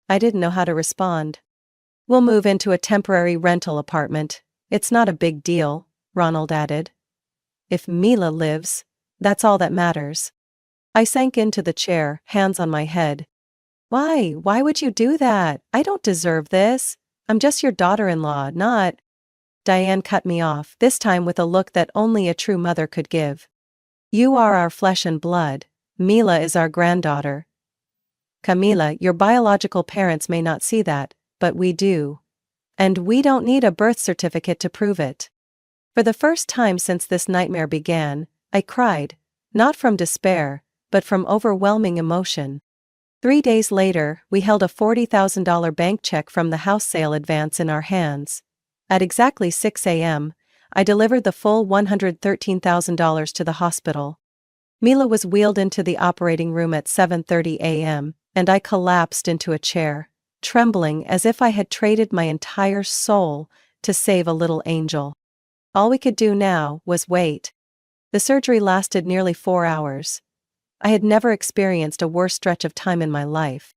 I didn't know how to respond. We'll move into a temporary rental apartment. It's not a big deal, Ronald added. If Mila lives, that's all that matters. I sank into the chair, hands on my head. Why? Why would you do that? I don't deserve this. I'm just your daughter-in-law, not... Diane cut me off, this time with a look that only a true mother could give. You are our flesh and blood. Mila is our granddaughter. Camila, your biological parents may not see that, but we do. And we don't need a birth certificate to prove it. For the first time since this nightmare began, I cried, not from despair, but from overwhelming emotion. 3 days later, we held a $40,000 bank check from the house sale advance in our hands. At exactly 6 a.m., I delivered the full $113,000 to the hospital. Mila was wheeled into the operating room at 7:30 a.m., and I collapsed into a chair, trembling as if I had traded my entire soul to save a little angel. All we could do now was wait. The surgery lasted nearly 4 hours. I had never experienced a worse stretch of time in my life.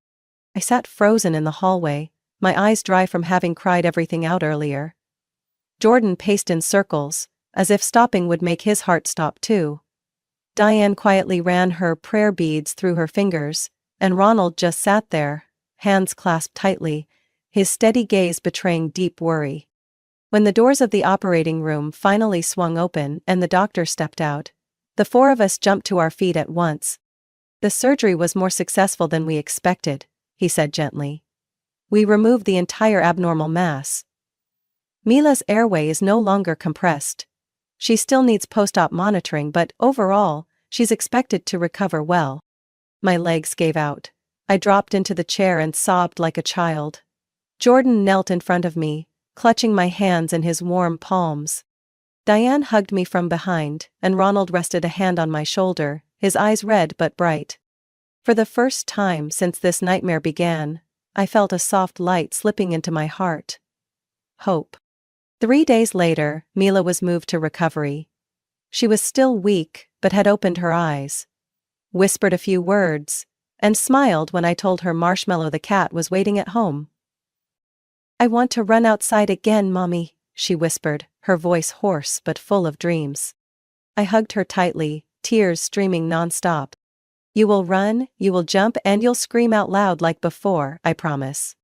I sat frozen in the hallway, my eyes dry from having cried everything out earlier. Jordan paced in circles, as if stopping would make his heart stop too. Diane quietly ran her prayer beads through her fingers, and Ronald just sat there, hands clasped tightly, his steady gaze betraying deep worry. When the doors of the operating room finally swung open and the doctor stepped out, the 4 of us jumped to our feet at once. The surgery was more successful than we expected, he said gently. We removed the entire abnormal mass. Mila's airway is no longer compressed. She still needs post-op monitoring, but overall, she's expected to recover well. My legs gave out. I dropped into the chair and sobbed like a child. Jordan knelt in front of me, clutching my hands in his warm palms. Diane hugged me from behind, and Ronald rested a hand on my shoulder, his eyes red but bright. For the first time since this nightmare began, I felt a soft light slipping into my heart. Hope. 3 days later, Mila was moved to recovery. She was still weak, but had opened her eyes, whispered a few words, and smiled when I told her Marshmallow the cat was waiting at home. I want to run outside again, Mommy, she whispered, her voice hoarse but full of dreams. I hugged her tightly, tears streaming non-stop. You will run, you will jump, and you'll scream out loud like before, I promise.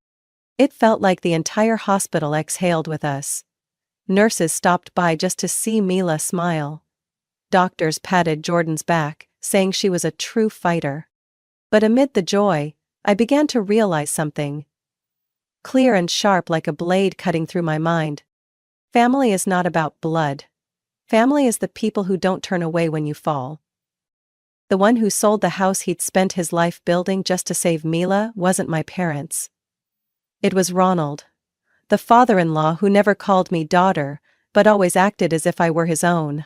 It felt like the entire hospital exhaled with us. Nurses stopped by just to see Mila smile. Doctors patted Jordan's back, saying she was a true fighter. But amid the joy, I began to realize something. Clear and sharp like a blade cutting through my mind. Family is not about blood. Family is the people who don't turn away when you fall. The one who sold the house he'd spent his life building just to save Mila wasn't my parents. It was Ronald, the father-in-law who never called me daughter, but always acted as if I were his own.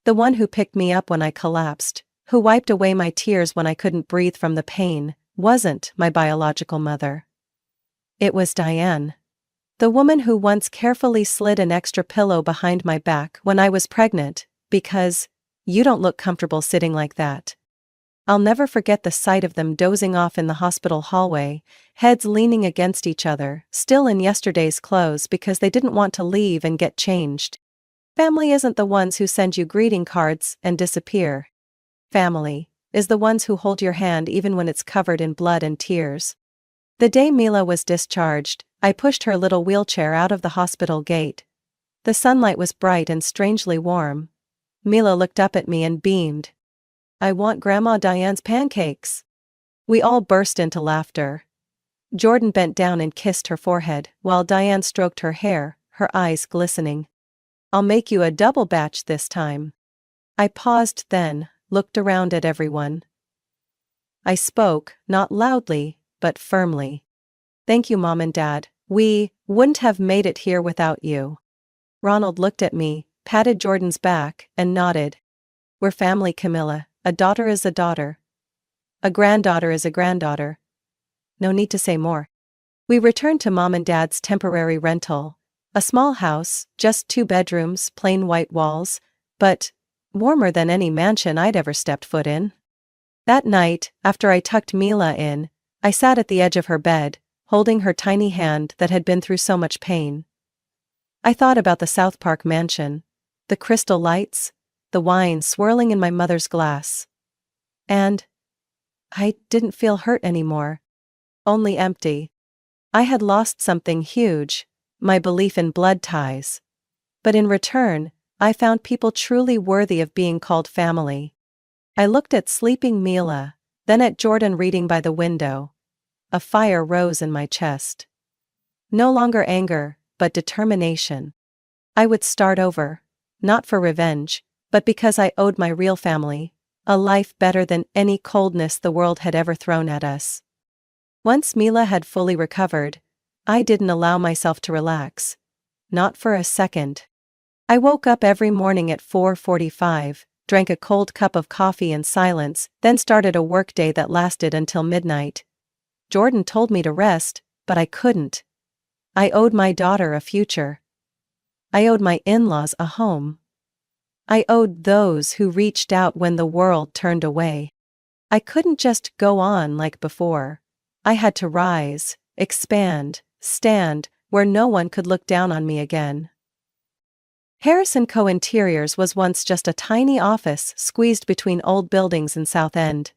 The one who picked me up when I collapsed, who wiped away my tears when I couldn't breathe from the pain, wasn't my biological mother. It was Diane. The woman who once carefully slid an extra pillow behind my back when I was pregnant, because, you don't look comfortable sitting like that. I'll never forget the sight of them dozing off in the hospital hallway, heads leaning against each other, still in yesterday's clothes because they didn't want to leave and get changed. Family isn't the ones who send you greeting cards and disappear. Family is the ones who hold your hand even when it's covered in blood and tears. The day Mila was discharged, I pushed her little wheelchair out of the hospital gate. The sunlight was bright and strangely warm. Mila looked up at me and beamed. I want Grandma Diane's pancakes. We all burst into laughter. Jordan bent down and kissed her forehead, while Diane stroked her hair, her eyes glistening. I'll make you a double batch this time. I paused then, looked around at everyone. I spoke, not loudly, but firmly. Thank you, Mom and Dad. We wouldn't have made it here without you. Ronald looked at me, patted Jordan's back, and nodded. We're family, Camilla. A daughter is a daughter. A granddaughter is a granddaughter. No need to say more. We returned to Mom and Dad's temporary rental. A small house, just 2 bedrooms, plain white walls, but warmer than any mansion I'd ever stepped foot in. That night, after I tucked Mila in, I sat at the edge of her bed, holding her tiny hand that had been through so much pain. I thought about the South Park mansion, the crystal lights, the wine swirling in my mother's glass. And I didn't feel hurt anymore. Only empty. I had lost something huge, my belief in blood ties. But in return, I found people truly worthy of being called family. I looked at sleeping Mila, then at Jordan reading by the window. A fire rose in my chest. No longer anger, but determination. I would start over, not for revenge, but because I owed my real family a life better than any coldness the world had ever thrown at us. Once Mila had fully recovered, I didn't allow myself to relax. Not for a second. I woke up every morning at 4:45, drank a cold cup of coffee in silence, then started a workday that lasted until midnight. Jordan told me to rest, but I couldn't. I owed my daughter a future. I owed my in-laws a home. I owed those who reached out when the world turned away. I couldn't just go on like before. I had to rise, expand, stand, where no one could look down on me again. Harris & Co. Interiors was once just a tiny office squeezed between old buildings in South End.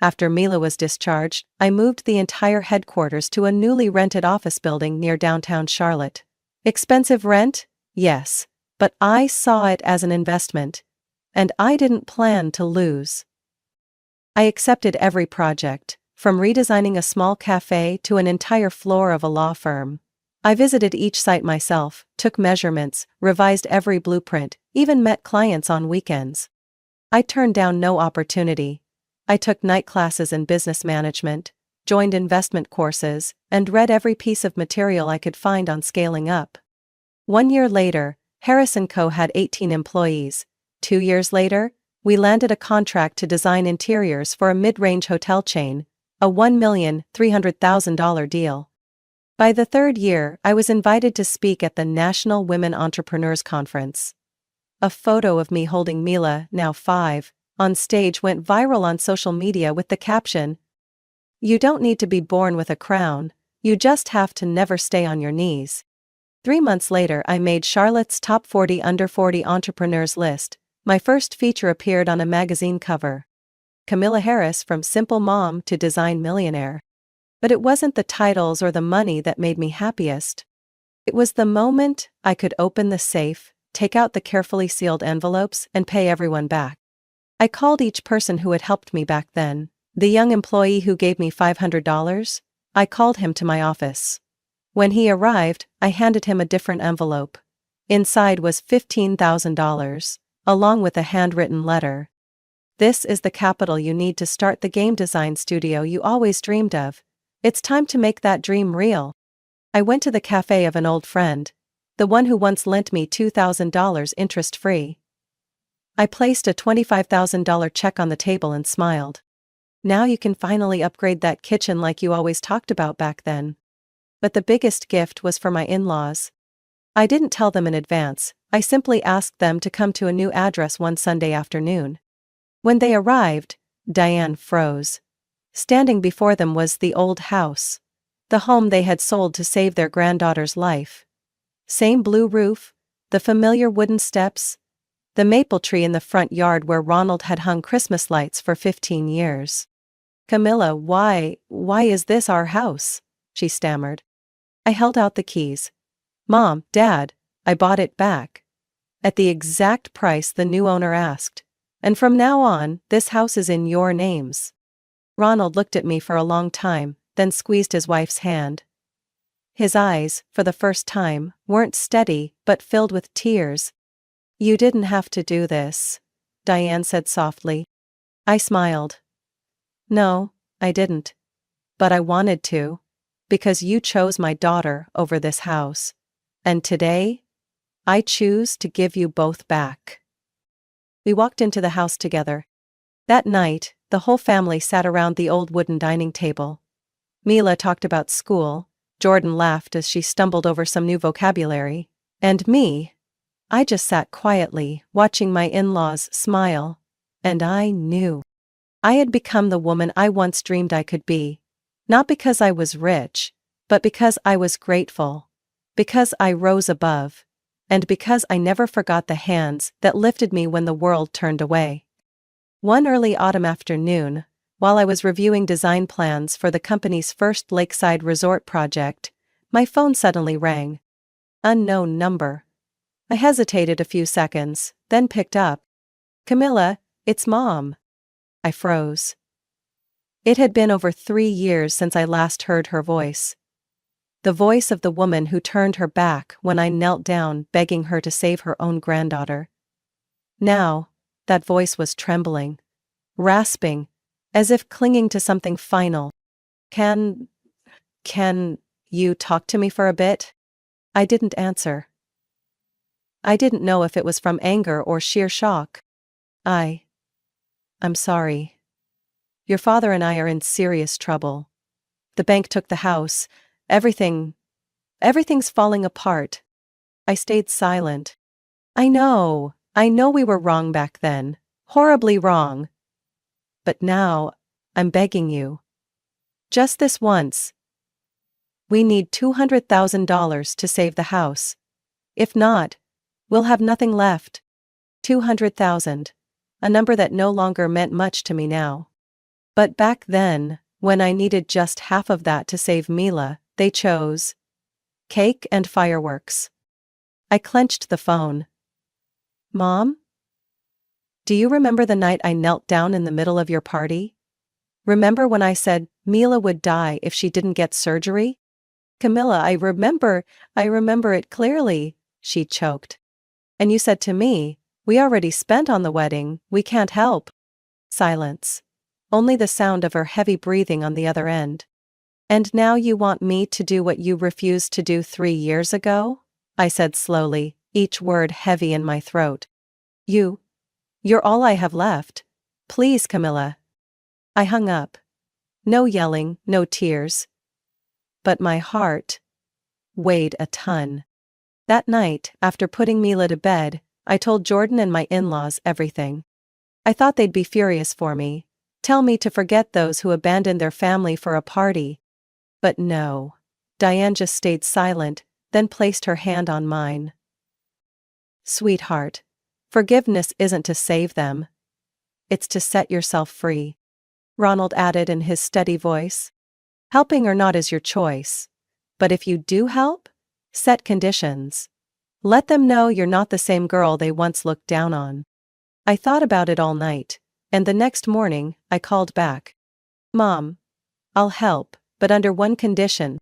After Mila was discharged, I moved the entire headquarters to a newly rented office building near downtown Charlotte. Expensive rent? Yes. But I saw it as an investment. And I didn't plan to lose. I accepted every project, from redesigning a small cafe to an entire floor of a law firm. I visited each site myself, took measurements, revised every blueprint, even met clients on weekends. I turned down no opportunity. I took night classes in business management, joined investment courses, and read every piece of material I could find on scaling up. 1 year later, Harris & Co. had 18 employees. 2 years later, we landed a contract to design interiors for a mid-range hotel chain, a $1,300,000 deal. By the 3rd year, I was invited to speak at the National Women Entrepreneurs Conference. A photo of me holding Mila, now 5, on stage went viral on social media with the caption, "You don't need to be born with a crown, you just have to never stay on your knees." 3 months later, I made Charlotte's Top 40 Under 40 Entrepreneurs list. My first feature appeared on a magazine cover. Camilla Harris, from simple mom to design millionaire. But it wasn't the titles or the money that made me happiest. It was the moment I could open the safe, take out the carefully sealed envelopes, and pay everyone back. I called each person who had helped me back then. The young employee who gave me $500, I called him to my office. When he arrived, I handed him a different envelope. Inside was $15,000, along with a handwritten letter. "This is the capital you need to start the game design studio you always dreamed of. It's time to make that dream real." I went to the cafe of an old friend, the one who once lent me $2,000 interest-free. I placed a $25,000 check on the table and smiled. "Now you can finally upgrade that kitchen like you always talked about back then." But the biggest gift was for my in-laws. I didn't tell them in advance, I simply asked them to come to a new address one Sunday afternoon. When they arrived, Diane froze. Standing before them was the old house. The home they had sold to save their granddaughter's life. Same blue roof, the familiar wooden steps, the maple tree in the front yard where Ronald had hung Christmas lights for 15 years. "Camilla, why is this our house?" she stammered. I held out the keys. "Mom, Dad, I bought it back. At the exact price the new owner asked. And from now on, this house is in your names." Ronald looked at me for a long time, then squeezed his wife's hand. His eyes, for the first time, weren't steady, but filled with tears. "You didn't have to do this," Diane said softly. I smiled. "No, I didn't. But I wanted to. Because you chose my daughter over this house. And today, I choose to give you both back." We walked into the house together. That night, the whole family sat around the old wooden dining table. Mila talked about school, Jordan laughed as she stumbled over some new vocabulary, and me, I just sat quietly, watching my in-laws smile. And I knew. I had become the woman I once dreamed I could be. Not because I was rich, but because I was grateful. Because I rose above. And because I never forgot the hands that lifted me when the world turned away. One early autumn afternoon, while I was reviewing design plans for the company's first lakeside resort project, my phone suddenly rang. Unknown number. I hesitated a few seconds, then picked up. "Camilla, it's Mom." I froze. It had been over 3 years since I last heard her voice. The voice of the woman who turned her back when I knelt down begging her to save her own granddaughter. Now, that voice was trembling, rasping, as if clinging to something final. Can you talk to me for a bit?" I didn't answer. I didn't know if it was from anger or sheer shock. I'm sorry. Your father and I are in serious trouble. The bank took the house. Everything's falling apart. I stayed silent. I know we were wrong back then. Horribly wrong. But now, I'm begging you. Just this once. We need $200,000 to save the house. If not, we'll have nothing left. 200,000. A number that no longer meant much to me now. But back then, when I needed just half of that to save Mila, they chose cake and fireworks. I clenched the phone. "Mom? Do you remember the night I knelt down in the middle of your party? Remember when I said Mila would die if she didn't get surgery?" "Camilla, I remember it clearly," she choked. "And you said to me, 'We already spent on the wedding, we can't help.'" Silence. Only the sound of her heavy breathing on the other end. "And now you want me to do what you refused to do 3 years ago?" I said slowly, each word heavy in my throat. You're all I have left. Please, Camilla." I hung up. No yelling, no tears. But my heart weighed a ton. That night, after putting Mila to bed, I told Jordan and my in-laws everything. I thought they'd be furious for me, tell me to forget those who abandoned their family for a party. But no. Diane just stayed silent, then placed her hand on mine. "Sweetheart, forgiveness isn't to save them. It's to set yourself free," Ronald added in his steady voice. "Helping or not is your choice. But if you do help, set conditions. Let them know you're not the same girl they once looked down on." I thought about it all night, and the next morning, I called back. "Mom, I'll help, but under one condition."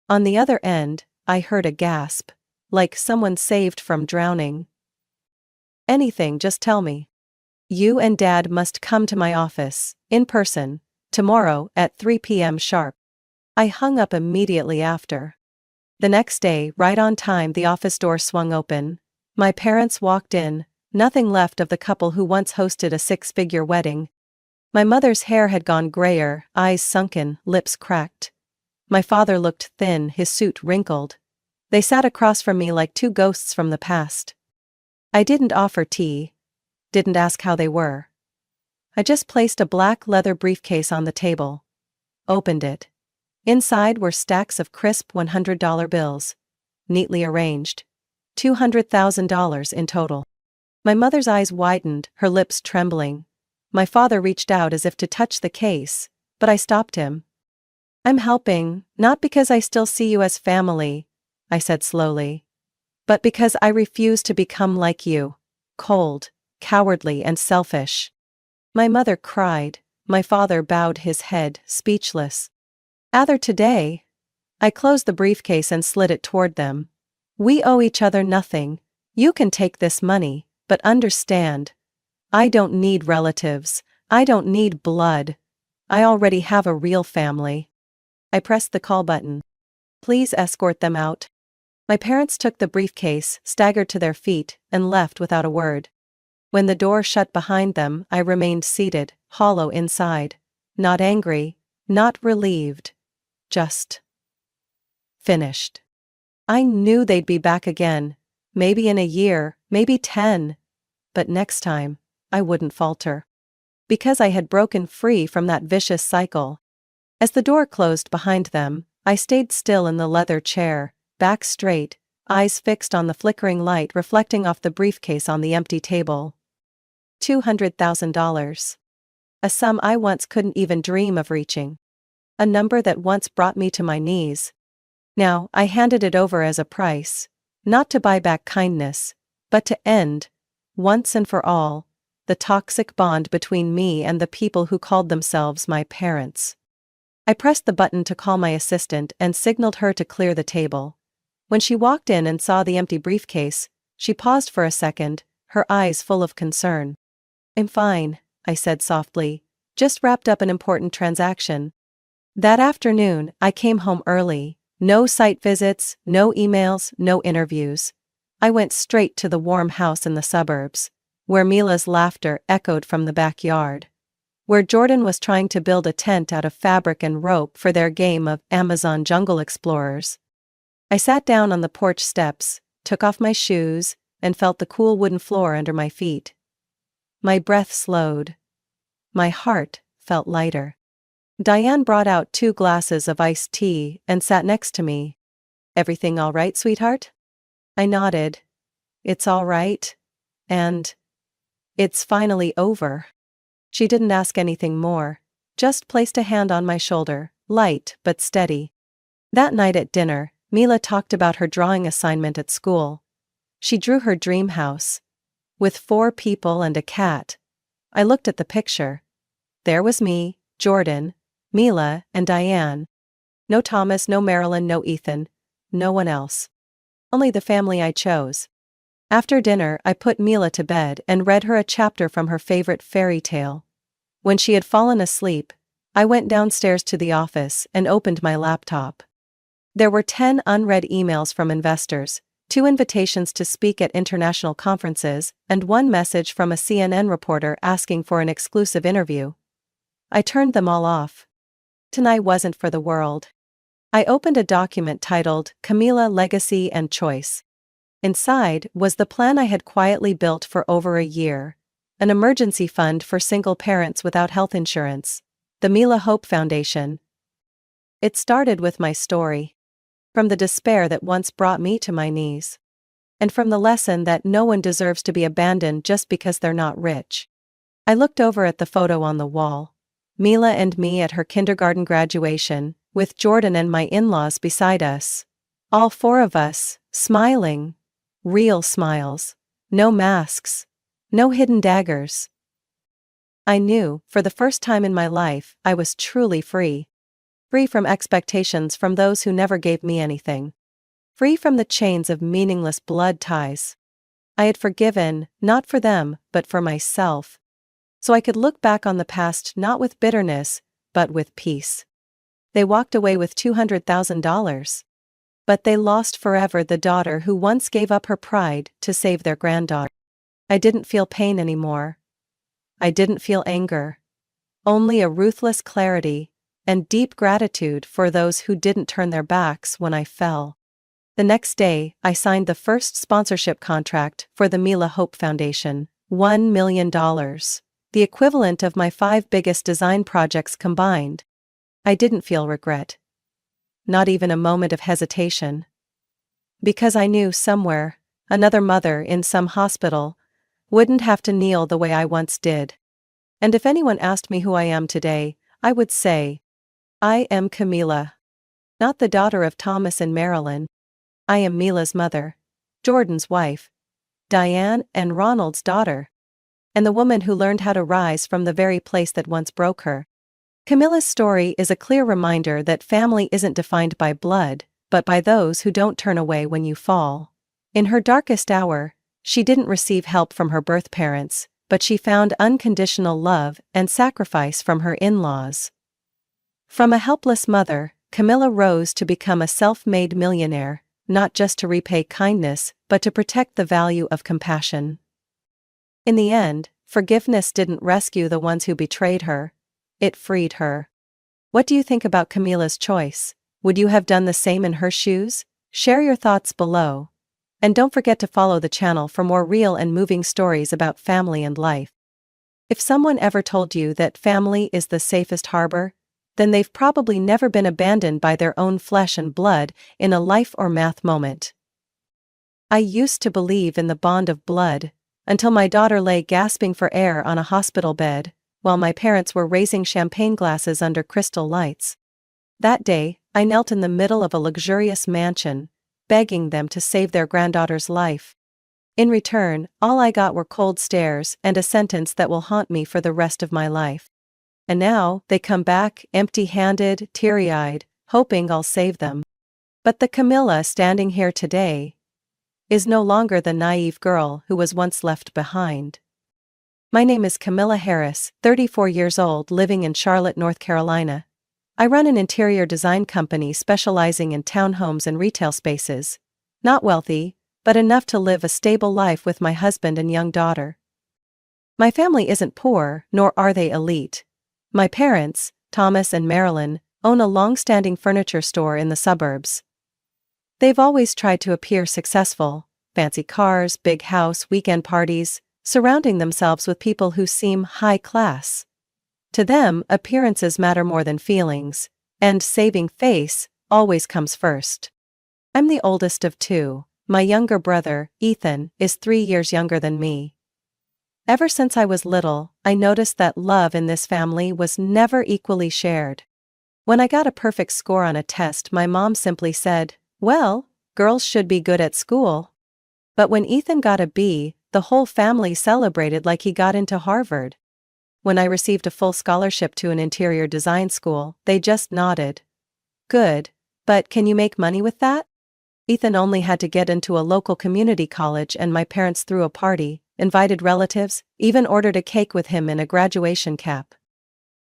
On the other end, I heard a gasp, like someone saved from drowning. "Anything, just tell me. You and Dad must come to my office, in person, tomorrow at 3 p.m. sharp." I hung up immediately after. The next day, right on time, the office door swung open. My parents walked in, nothing left of the couple who once hosted a 6-figure wedding. My mother's hair had gone grayer, eyes sunken, lips cracked. My father looked thin, his suit wrinkled. They sat across from me like two ghosts from the past. I didn't offer tea. Didn't ask how they were. I just placed a black leather briefcase on the table. Opened it. Inside were stacks of crisp $100 bills. Neatly arranged. $200,000 in total. My mother's eyes widened, her lips trembling. My father reached out as if to touch the case, but I stopped him. "I'm helping, not because I still see you as family," I said slowly. "But because I refuse to become like you. Cold, cowardly, and selfish." My mother cried. My father bowed his head, speechless. "Either today." I closed the briefcase and slid it toward them. "We owe each other nothing. You can take this money, but understand. I don't need relatives. I don't need blood. I already have a real family." I pressed the call button. "Please escort them out." My parents took the briefcase, staggered to their feet, and left without a word. When the door shut behind them, I remained seated, hollow inside. Not angry, not relieved. Just finished. I knew they'd be back again. Maybe in a year, maybe 10. But next time, I wouldn't falter. Because I had broken free from that vicious cycle. As the door closed behind them, I stayed still in the leather chair, back straight, eyes fixed on the flickering light reflecting off the briefcase on the empty table. $200,000. A sum I once couldn't even dream of reaching. A number that once brought me to my knees. Now, I handed it over as a price, not to buy back kindness, but to end, once and for all, the toxic bond between me and the people who called themselves my parents. I pressed the button to call my assistant and signaled her to clear the table. When she walked in and saw the empty briefcase, she paused for a second, her eyes full of concern. "I'm fine," I said softly, "just wrapped up an important transaction." That afternoon, I came home early. No site visits, no emails, no interviews. I went straight to the warm house in the suburbs, where Mila's laughter echoed from the backyard, where Jordan was trying to build a tent out of fabric and rope for their game of Amazon Jungle Explorers. I sat down on the porch steps, took off my shoes, and felt the cool wooden floor under my feet. My breath slowed. My heart felt lighter. Diane brought out 2 glasses of iced tea and sat next to me. "Everything all right, sweetheart?" I nodded. "It's all right. And it's finally over." She didn't ask anything more, just placed a hand on my shoulder, light but steady. That night at dinner, Mila talked about her drawing assignment at school. She drew her dream house. With 4 people and a cat. I looked at the picture. There was me, Jordan, Mila, and Diane. No Thomas, no Marilyn, no Ethan. No one else. Only the family I chose. After dinner, I put Mila to bed and read her a chapter from her favorite fairy tale. When she had fallen asleep, I went downstairs to the office and opened my laptop. There were 10 unread emails from investors, 2 invitations to speak at international conferences, and 1 message from a CNN reporter asking for an exclusive interview. I turned them all off. Tonight wasn't for the world. I opened a document titled Camila Legacy and Choice. Inside was the plan I had quietly built for over a year. An emergency fund for single parents without health insurance. The Mila Hope Foundation. It started with my story. From the despair that once brought me to my knees. And from the lesson that no one deserves to be abandoned just because they're not rich. I looked over at the photo on the wall. Mila and me at her kindergarten graduation, with Jordan and my in-laws beside us. All 4 of us, smiling. Real smiles. No masks. No hidden daggers. I knew, for the first time in my life, I was truly free. Free from expectations from those who never gave me anything. Free from the chains of meaningless blood ties. I had forgiven, not for them, but for myself. So I could look back on the past not with bitterness, but with peace. They walked away with $200,000. But they lost forever the daughter who once gave up her pride to save their granddaughter. I didn't feel pain anymore. I didn't feel anger. Only a ruthless clarity, and deep gratitude for those who didn't turn their backs when I fell. The next day, I signed the first sponsorship contract for the Mila Hope Foundation, $1 million. The equivalent of my 5 biggest design projects combined. I didn't feel regret. Not even a moment of hesitation. Because I knew somewhere, another mother in some hospital wouldn't have to kneel the way I once did. And if anyone asked me who I am today, I would say, I am Camila. Not the daughter of Thomas and Marilyn. I am Mila's mother, Jordan's wife, Diane and Ronald's daughter. And the woman who learned how to rise from the very place that once broke her. Camilla's story is a clear reminder that family isn't defined by blood, but by those who don't turn away when you fall. In her darkest hour, she didn't receive help from her birth parents, but she found unconditional love and sacrifice from her in-laws. From a helpless mother, Camilla rose to become a self-made millionaire, not just to repay kindness, but to protect the value of compassion. In the end, forgiveness didn't rescue the ones who betrayed her. It freed her. What do you think about Camila's choice? Would you have done the same in her shoes? Share your thoughts below. And don't forget to follow the channel for more real and moving stories about family and life. If someone ever told you that family is the safest harbor, then they've probably never been abandoned by their own flesh and blood in a life or math moment. I used to believe in the bond of blood, until my daughter lay gasping for air on a hospital bed, while my parents were raising champagne glasses under crystal lights. That day, I knelt in the middle of a luxurious mansion, begging them to save their granddaughter's life. In return, all I got were cold stares and a sentence that will haunt me for the rest of my life. And now, they come back, empty-handed, teary-eyed, hoping I'll save them. But the Camilla standing here today is no longer the naive girl who was once left behind. My name is Camilla Harris, 34 years old, living in Charlotte, North Carolina. I run an interior design company specializing in townhomes and retail spaces. Not wealthy, but enough to live a stable life with my husband and young daughter. My family isn't poor, nor are they elite. My parents, Thomas and Marilyn, own a long-standing furniture store in the suburbs. They've always tried to appear successful: fancy cars, big house, weekend parties, surrounding themselves with people who seem high class. To them, appearances matter more than feelings, and saving face always comes first. I'm the oldest of two. My younger brother, Ethan, is 3 years younger than me. Ever since I was little, I noticed that love in this family was never equally shared. When I got a perfect score on a test, my mom simply said, "Well, girls should be good at school." But when Ethan got a B, the whole family celebrated like he got into Harvard. When I received a full scholarship to an interior design school, they just nodded. "Good, but can you make money with that?" Ethan only had to get into a local community college, and my parents threw a party, invited relatives, even ordered a cake with him in a graduation cap.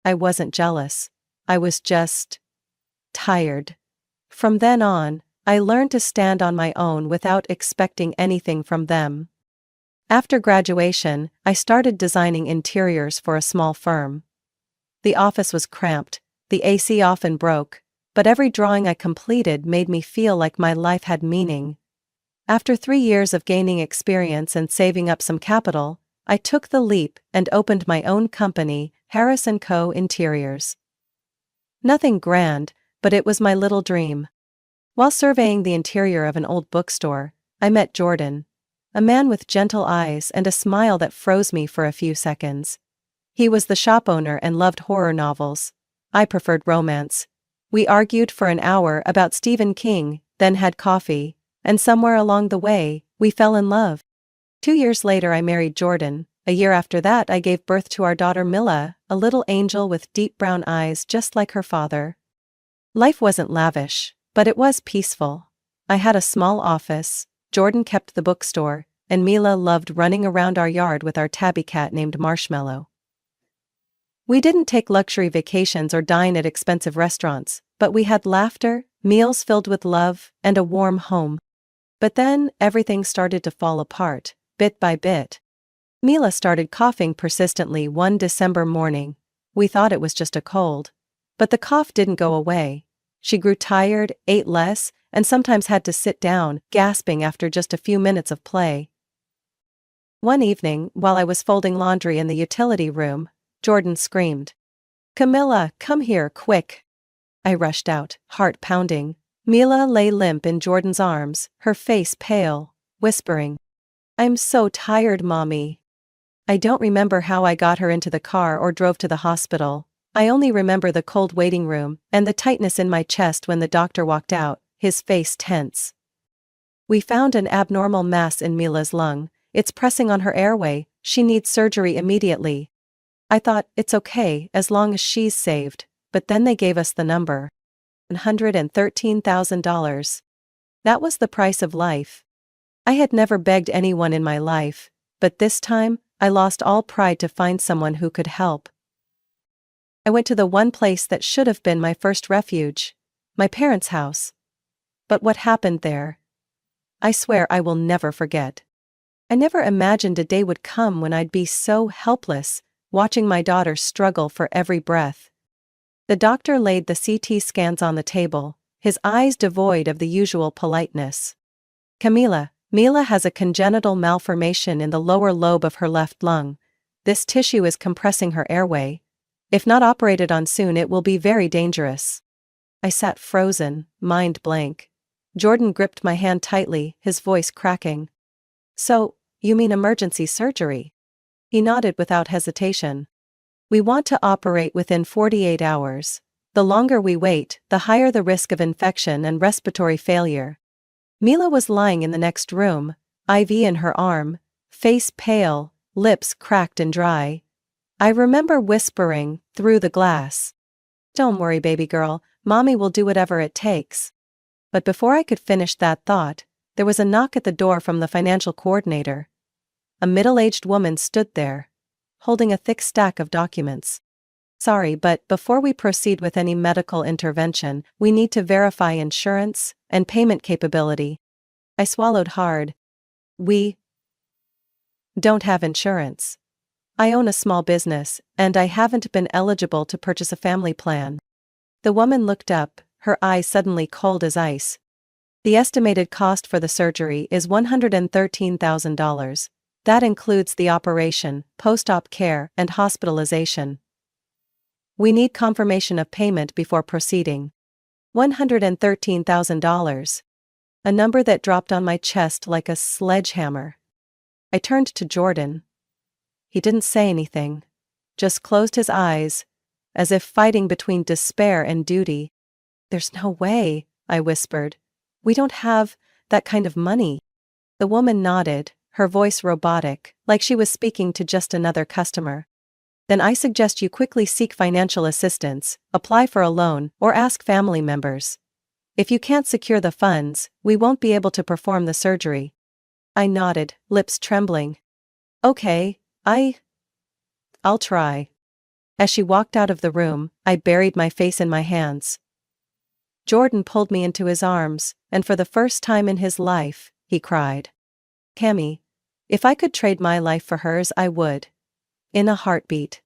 I wasn't jealous. I was just tired. From then on, I learned to stand on my own without expecting anything from them. After graduation, I started designing interiors for a small firm. The office was cramped, the AC often broke, but every drawing I completed made me feel like my life had meaning. After 3 years of gaining experience and saving up some capital, I took the leap and opened my own company, Harris & Co. Interiors. Nothing grand, but it was my little dream. While surveying the interior of an old bookstore, I met Jordan, a man with gentle eyes and a smile that froze me for a few seconds. He was the shop owner and loved horror novels. I preferred romance. We argued for an hour about Stephen King, then had coffee, and somewhere along the way, we fell in love. 2 years later I married Jordan. A year after that I gave birth to our daughter Mila, a little angel with deep brown eyes just like her father. Life wasn't lavish, but it was peaceful. I had a small office, Jordan kept the bookstore, and Mila loved running around our yard with our tabby cat named Marshmallow. We didn't take luxury vacations or dine at expensive restaurants, but we had laughter, meals filled with love, and a warm home. But then, everything started to fall apart, bit by bit. Mila started coughing persistently one December morning. We thought it was just a cold. But the cough didn't go away. She grew tired, ate less, and sometimes had to sit down, gasping after just a few minutes of play. One evening, while I was folding laundry in the utility room, Jordan screamed, "Camilla, come here, quick!" I rushed out, heart pounding. Mila lay limp in Jordan's arms, her face pale, whispering, "I'm so tired, Mommy." I don't remember how I got her into the car or drove to the hospital. I only remember the cold waiting room and the tightness in my chest when the doctor walked out, his face tense. "We found an abnormal mass in Mila's lung. It's pressing on her airway. She needs surgery immediately." I thought, it's okay as long as she's saved, but then they gave us the number. $113,000. That was the price of life. I had never begged anyone in my life, but this time, I lost all pride to find someone who could help. I went to the one place that should have been my first refuge, my parents' house. But what happened there? I swear I will never forget. I never imagined a day would come when I'd be so helpless, watching my daughter struggle for every breath. The doctor laid the CT scans on the table, his eyes devoid of the usual politeness. Mila has a congenital malformation in the lower lobe of her left lung. This tissue is compressing her airway. If not operated on soon, it will be very dangerous. I sat frozen, mind blank. Jordan gripped my hand tightly, his voice cracking. So, you mean emergency surgery? He nodded without hesitation. We want to operate within 48 hours. The longer we wait, the higher the risk of infection and respiratory failure. Mila was lying in the next room, IV in her arm, face pale, lips cracked and dry. I remember whispering, through the glass, "Don't worry, baby girl, mommy will do whatever it takes." But before I could finish that thought, there was a knock at the door from the financial coordinator. A middle-aged woman stood there, holding a thick stack of documents. "Sorry, but before we proceed with any medical intervention, we need to verify insurance and payment capability." I swallowed hard. "We don't have insurance. I own a small business, and I haven't been eligible to purchase a family plan." The woman looked up, her eyes suddenly cold as ice. "The estimated cost for the surgery is $113,000. That includes the operation, post-op care, and hospitalization. We need confirmation of payment before proceeding." $113,000. A number that dropped on my chest like a sledgehammer. I turned to Jordan. He didn't say anything, just closed his eyes, as if fighting between despair and duty. "There's no way," I whispered. "We don't have that kind of money." The woman nodded, her voice robotic, like she was speaking to just another customer. "Then I suggest you quickly seek financial assistance, apply for a loan, or ask family members. If you can't secure the funds, we won't be able to perform the surgery." I nodded, lips trembling. "Okay, I'll try." As she walked out of the room, I buried my face in my hands. Jordan pulled me into his arms, and for the first time in his life, he cried. "Cammy, if I could trade my life for hers, I would." In a heartbeat.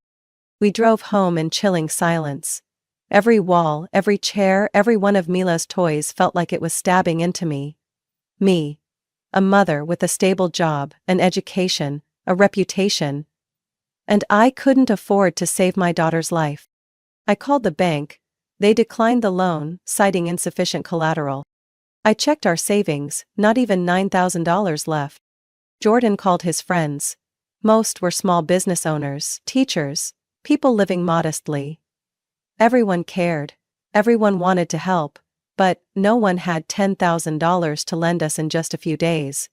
We drove home in chilling silence. Every wall, every chair, every one of Mila's toys felt like it was stabbing into me. Me. A mother with a stable job, an education, a reputation. And I couldn't afford to save my daughter's life. I called the bank. They declined the loan, citing insufficient collateral. I checked our savings, not even $9,000 left. Jordan called his friends. Most were small business owners, teachers, people living modestly. Everyone cared. Everyone wanted to help. But no one had $10,000 to lend us in just a few days.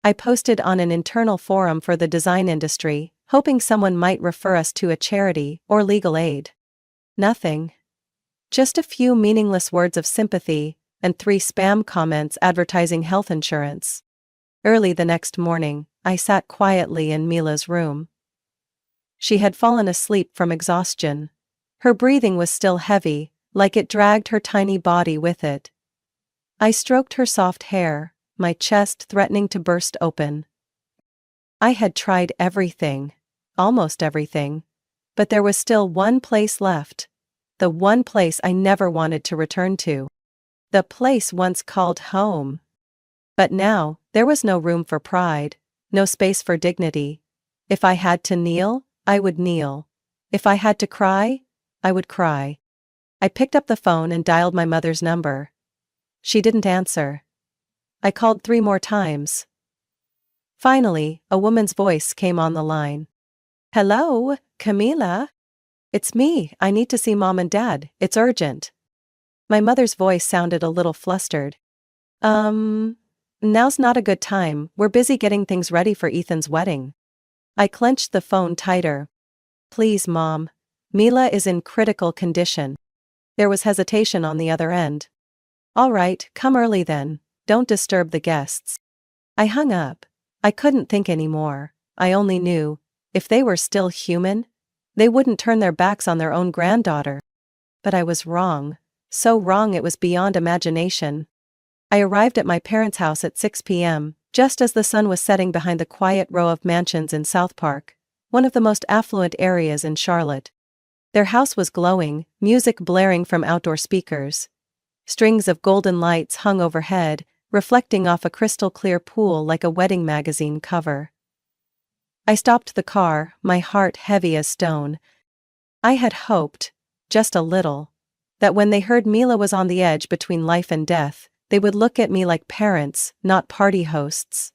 I posted on an internal forum for the design industry, hoping someone might refer us to a charity or legal aid. Nothing. Just a few meaningless words of sympathy, and 3 spam comments advertising health insurance. Early the next morning, I sat quietly in Mila's room. She had fallen asleep from exhaustion. Her breathing was still heavy, like it dragged her tiny body with it. I stroked her soft hair, my chest threatening to burst open. I had tried everything, almost everything, but there was still one place left. The one place I never wanted to return to. The place once called home. But now, there was no room for pride, no space for dignity. If I had to kneel, I would kneel. If I had to cry, I would cry. I picked up the phone and dialed my mother's number. She didn't answer. I called 3 more times. Finally, a woman's voice came on the line. "Hello, Camila? It's me, I need to see Mom and Dad, it's urgent." My mother's voice sounded a little flustered. Now's not a good time, we're busy getting things ready for Ethan's wedding." I clenched the phone tighter. "Please, Mom. Mila is in critical condition." There was hesitation on the other end. "All right, come early then, don't disturb the guests." I hung up. I couldn't think anymore. I only knew, if they were still human, they wouldn't turn their backs on their own granddaughter. But I was wrong. So wrong it was beyond imagination. I arrived at my parents' house at 6 p.m., just as the sun was setting behind the quiet row of mansions in South Park, one of the most affluent areas in Charlotte. Their house was glowing, music blaring from outdoor speakers. Strings of golden lights hung overhead, reflecting off a crystal-clear pool like a wedding magazine cover. I stopped the car, my heart heavy as stone. I had hoped, just a little, that when they heard Mila was on the edge between life and death, they would look at me like parents, not party hosts.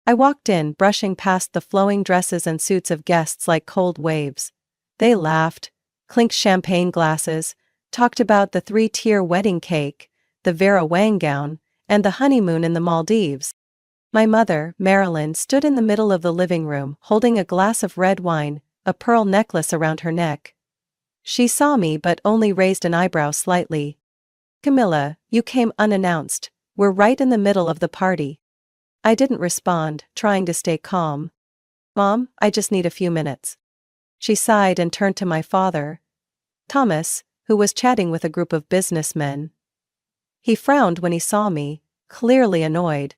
I walked in, brushing past the flowing dresses and suits of guests like cold waves. They laughed, clinked champagne glasses, talked about the 3-tier wedding cake, the Vera Wang gown, and the honeymoon in the Maldives. My mother, Marilyn, stood in the middle of the living room, holding a glass of red wine, a pearl necklace around her neck. She saw me but only raised an eyebrow slightly. "Camilla, you came unannounced. We're right in the middle of the party." I didn't respond, trying to stay calm. "Mom, I just need a few minutes." She sighed and turned to my father, Thomas, who was chatting with a group of businessmen. He frowned when he saw me, clearly annoyed.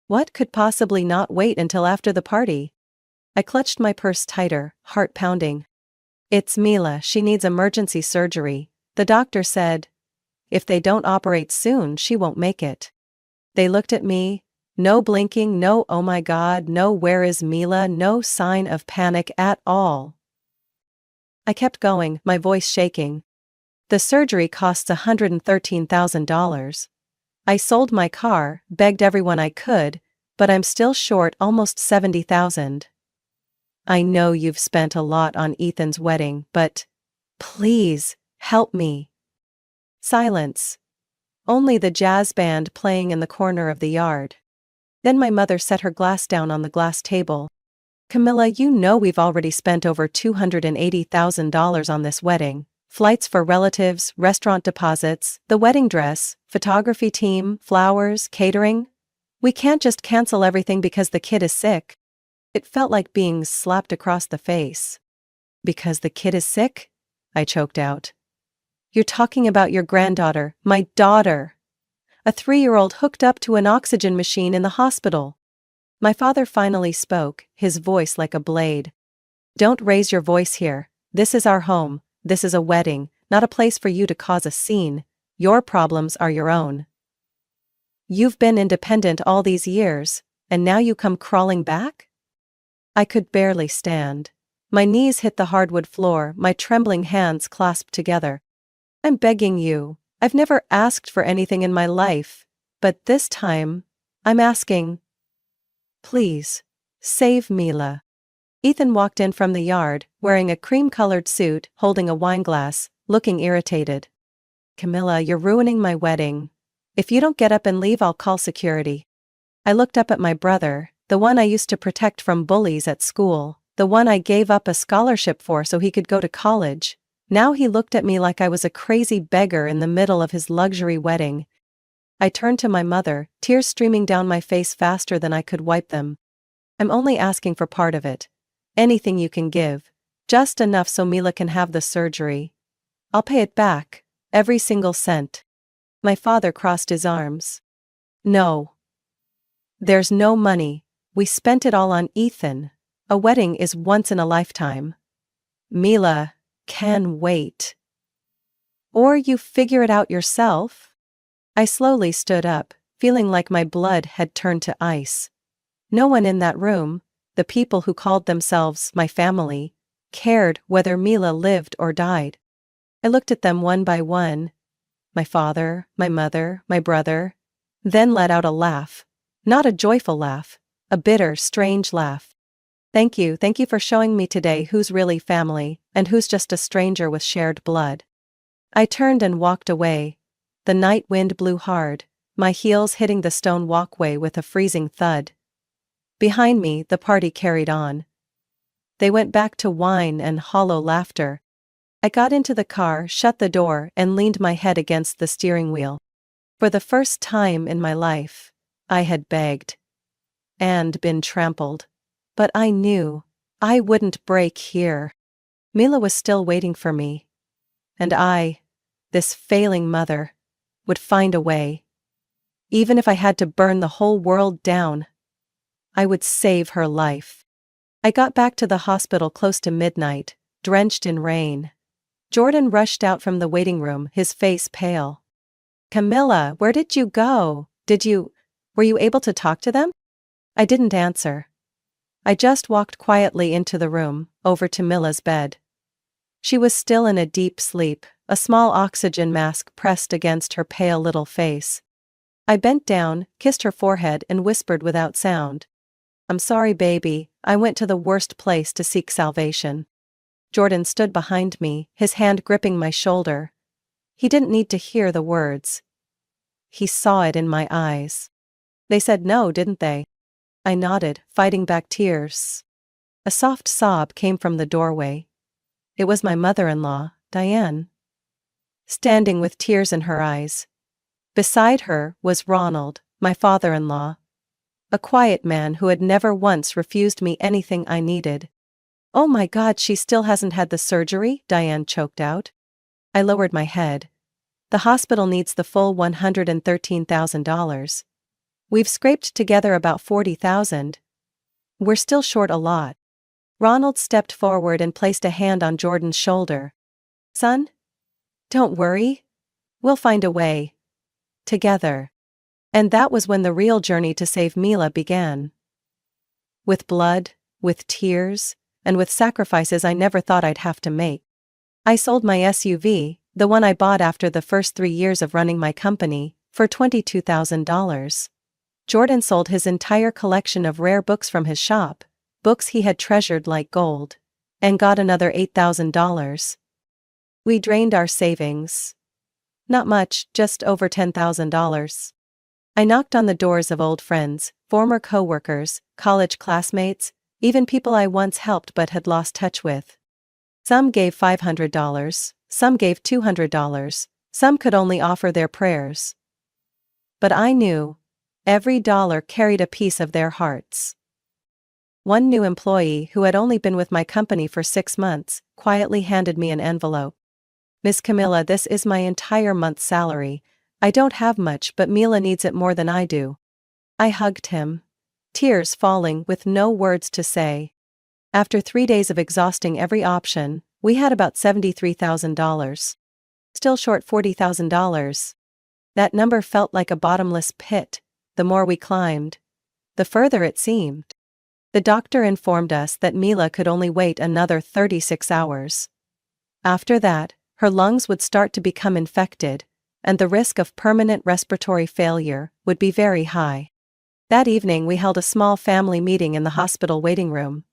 What could possibly not wait until after the party? I clutched my purse tighter, heart pounding. "It's Mila, she needs emergency surgery. The doctor said, if they don't operate soon, she won't make it." They looked at me, no blinking, no "oh my god," no "where is Mila," no sign of panic at all. I kept going, my voice shaking. "The surgery costs $113,000. I sold my car, begged everyone I could, but I'm still short almost $70,000. I know you've spent a lot on Ethan's wedding, but please, help me." Silence. Only the jazz band playing in the corner of the yard. Then my mother set her glass down on the glass table. "Camilla, you know we've already spent over $280,000 on this wedding. Flights for relatives, restaurant deposits, the wedding dress, photography team, flowers, catering. We can't just cancel everything because the kid is sick." It felt like being slapped across the face. "Because the kid is sick?" I choked out. "You're talking about your granddaughter, my daughter. A 3-year-old hooked up to an oxygen machine in the hospital." My father finally spoke, his voice like a blade. "Don't raise your voice here. This is our home. This is a wedding, not a place for you to cause a scene. Your problems are your own. You've been independent all these years, and now you come crawling back?" I could barely stand. My knees hit the hardwood floor, my trembling hands clasped together. "I'm begging you. I've never asked for anything in my life, but this time, I'm asking. Please, save Mila." Ethan walked in from the yard, wearing a cream-colored suit, holding a wineglass, looking irritated. "Camilla, you're ruining my wedding. If you don't get up and leave, I'll call security." I looked up at my brother, the one I used to protect from bullies at school, the one I gave up a scholarship for so he could go to college. Now he looked at me like I was a crazy beggar in the middle of his luxury wedding. I turned to my mother, tears streaming down my face faster than I could wipe them. "I'm only asking for part of it. Anything you can give. Just enough so Mila can have the surgery. I'll pay it back, every single cent." My father crossed his arms. "No. There's no money. We spent it all on Ethan. A wedding is once in a lifetime. Mila can wait. Or you figure it out yourself." I slowly stood up, feeling like my blood had turned to ice. No one in that room, the people who called themselves my family, cared whether Mila lived or died. I looked at them one by one. My father, my mother, my brother. Then let out a laugh. Not a joyful laugh. A bitter, strange laugh. Thank you for showing me today who's really family, and who's just a stranger with shared blood." I turned and walked away. The night wind blew hard, my heels hitting the stone walkway with a freezing thud. Behind me, the party carried on. They went back to wine and hollow laughter. I got into the car, shut the door, and leaned my head against the steering wheel. For the first time in my life, I had begged. And been trampled. But I knew I wouldn't break here. Mila was still waiting for me. And I, this failing mother, would find a way. Even if I had to burn the whole world down, I would save her life. I got back to the hospital close to midnight, drenched in rain. Jordan rushed out from the waiting room, his face pale. "Camilla, where did you go? Were you able to talk to them?" I didn't answer. I just walked quietly into the room, over to Mila's bed. She was still in a deep sleep, a small oxygen mask pressed against her pale little face. I bent down, kissed her forehead and whispered without sound. "I'm sorry, baby, I went to the worst place to seek salvation." Jordan stood behind me, his hand gripping my shoulder. He didn't need to hear the words. He saw it in my eyes. "They said no, didn't they?" I nodded, fighting back tears. A soft sob came from the doorway. It was my mother-in-law, Diane, standing with tears in her eyes. Beside her was Ronald, my father-in-law, a quiet man who had never once refused me anything I needed. "Oh my God, she still hasn't had the surgery?" Diane choked out. I lowered my head. "The hospital needs the full $113,000. We've scraped together about $40,000. We're still short a lot." Ronald stepped forward and placed a hand on Jordan's shoulder. "Son? Don't worry. We'll find a way. Together." And that was when the real journey to save Mila began. With blood, with tears, and with sacrifices I never thought I'd have to make. I sold my SUV, the one I bought after the first 3 years of running my company, for $22,000. Jordan sold his entire collection of rare books from his shop, books he had treasured like gold, and got another $8,000. We drained our savings. Not much, just over $10,000. I knocked on the doors of old friends, former co-workers, college classmates, even people I once helped but had lost touch with. Some gave $500, some gave $200, some could only offer their prayers. But I knew every dollar carried a piece of their hearts. One new employee who had only been with my company for 6 months quietly handed me an envelope. "Miss Camilla, this is my entire month's salary. I don't have much, but Mila needs it more than I do." I hugged him, tears falling with no words to say. After 3 days of exhausting every option, we had about $73,000. Still short $40,000. That number felt like a bottomless pit. The more we climbed, the further it seemed. The doctor informed us that Mila could only wait another 36 hours. After that, her lungs would start to become infected, and the risk of permanent respiratory failure would be very high. That evening we held a small family meeting in the hospital waiting room.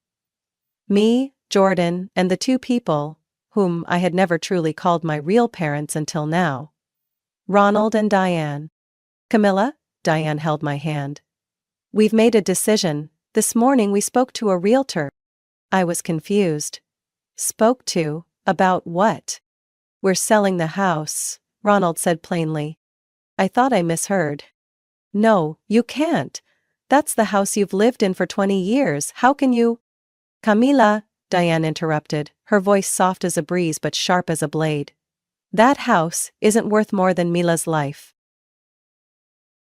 Me, Jordan, and the 2 people, whom I had never truly called my real parents until now. Ronald and Diane. "Camilla?" Diane held my hand. "We've made a decision. This morning we spoke to a realtor." I was confused. "Spoke to? About what?" "We're selling the house," Ronald said plainly. I thought I misheard. "No, you can't. That's the house you've lived in for 20 years. How can you?" "Camila," Diane interrupted, her voice soft as a breeze but sharp as a blade. "That house isn't worth more than Mila's life.